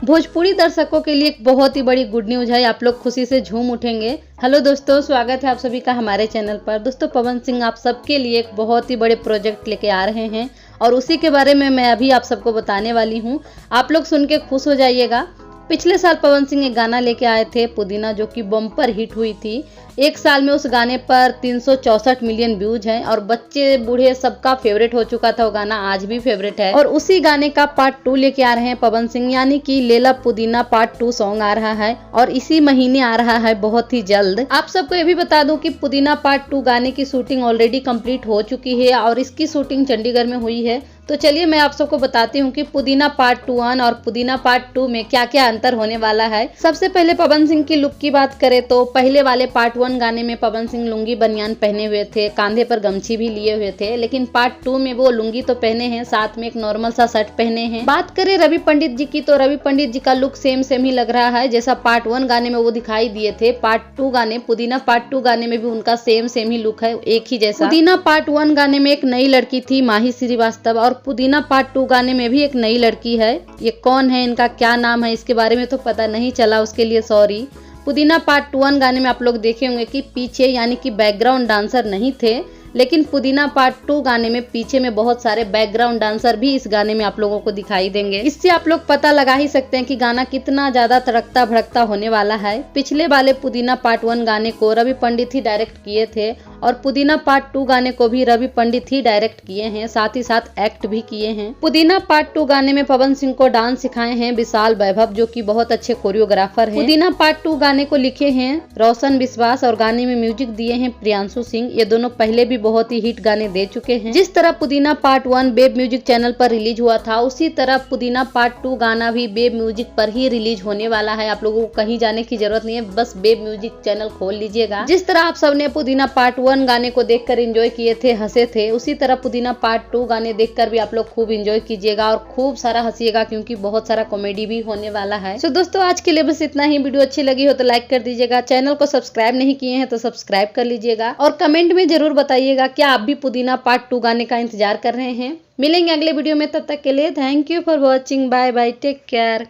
भोजपुरी दर्शकों के लिए एक बहुत ही बड़ी गुड न्यूज है। आप लोग खुशी से झूम उठेंगे। हेलो दोस्तों, स्वागत है आप सभी का हमारे चैनल पर। दोस्तों, पवन सिंह आप सबके लिए एक बहुत ही बड़े प्रोजेक्ट लेके आ रहे हैं और उसी के बारे में मैं अभी आप सबको बताने वाली हूँ। आप लोग सुन के खुश हो जाइएगा। पिछले साल पवन सिंह एक गाना लेके आए थे पुदीना, जो कि बम्पर हिट हुई थी। एक साल में उस गाने पर 364 मिलियन व्यूज हैं और बच्चे बूढ़े सबका फेवरेट हो चुका था वो गाना, आज भी फेवरेट है। और उसी गाने का पार्ट 2 लेके आ रहे हैं पवन सिंह, यानी कि लेला पुदीना पार्ट 2 सॉन्ग आ रहा है और इसी महीने आ रहा है, बहुत ही जल्द। आप सबको ये भी बता दूं कि पुदीना पार्ट 2 गाने की शूटिंग ऑलरेडी कंप्लीट हो चुकी है और इसकी शूटिंग चंडीगढ़ में हुई है। तो चलिए मैं आप सबको बताती हूँ कि पुदीना पार्ट 1 और पुदीना पार्ट 2 में क्या क्या अंतर होने वाला है। सबसे पहले पवन सिंह की लुक की बात करें तो पहले वाले पार्ट 1 गाने में पवन सिंह लुंगी बनियान पहने हुए थे, कांधे पर गमछी भी लिए हुए थे। लेकिन पार्ट 2 में वो लुंगी तो पहने हैं, साथ में एक नॉर्मल सा शर्ट पहने हैं। बात करें रवि पंडित जी की तो रवि पंडित जी का लुक सेम ही लग रहा है जैसा पार्ट 1 गाने में वो दिखाई दिए थे। पार्ट 2 गाने पुदीना पार्ट 2 गाने में भी उनका सेम ही लुक है, एक ही जैसा। पुदीना पार्ट 1 गाने में एक नई लड़की थी माही श्रीवास्तव और पुदीना पार्ट 2 गाने में भी एक नई लड़की है। ये कौन है, इनका क्या नाम है, इसके बारे में तो पता नहीं चला, उसके लिए सॉरी। पुदीना पार्ट 1 गाने में आप लोग देखे होंगे कि पीछे यानी कि बैकग्राउंड डांसर नहीं थे, लेकिन पुदीना पार्ट 2 गाने में पीछे में बहुत सारे बैकग्राउंड डांसर भी इस गाने में आप लोगों को दिखाई देंगे। इससे आप लोग पता लगा ही सकते हैं कि गाना कितना ज्यादा तड़कता भड़कता होने वाला है। पिछले वाले पुदीना पार्ट 1 गाने को रवि पंडित ही डायरेक्ट किए थे और पुदीना पार्ट 2 गाने को भी रवि पंडित ही डायरेक्ट किए हैं, साथ ही साथ एक्ट भी किए हैं। पुदीना पार्ट 2 गाने में पवन सिंह को डांस सिखाए हैं विशाल वैभव, जो कि बहुत अच्छे कोरियोग्राफर हैं। पुदीना पार्ट 2 गाने को लिखे हैं रोशन विश्वास और गाने में म्यूजिक दिए हैं प्रियांशु सिंह। ये दोनों पहले भी बहुत ही हिट गाने दे चुके हैं। जिस तरह पुदीना पार्ट 1 बेब म्यूजिक चैनल पर रिलीज हुआ था, उसी तरह पुदीना पार्ट 2 गाना भी बेब म्यूजिक पर ही रिलीज होने वाला है। आप लोगों को कहीं जाने की जरूरत नहीं है, बस बेब म्यूजिक चैनल खोल लीजिएगा। जिस तरह आप सबने पुदीना पार्ट 1 गाने को देखकर एंजॉय किए थे, हंसे थे, उसी तरह पुदीना पार्ट 2 गाने देखकर भी आप लोग खूब एंजॉय कीजिएगा और खूब सारा हंसिएगा, क्योंकि बहुत सारा कॉमेडी भी होने वाला है। तो दोस्तों, आज के लिए बस इतना ही। वीडियो अच्छी लगी हो तो लाइक कर दीजिएगा, चैनल को सब्सक्राइब नहीं किए हैं तो सब्सक्राइब कर लीजिएगा और कमेंट में जरूर बताइएगा क्या आप भी पुदीना पार्ट 2 गाने का इंतजार कर रहे हैं। मिलेंगे अगले वीडियो में, तब तक के लिए thank you for watching. Bye bye, take care.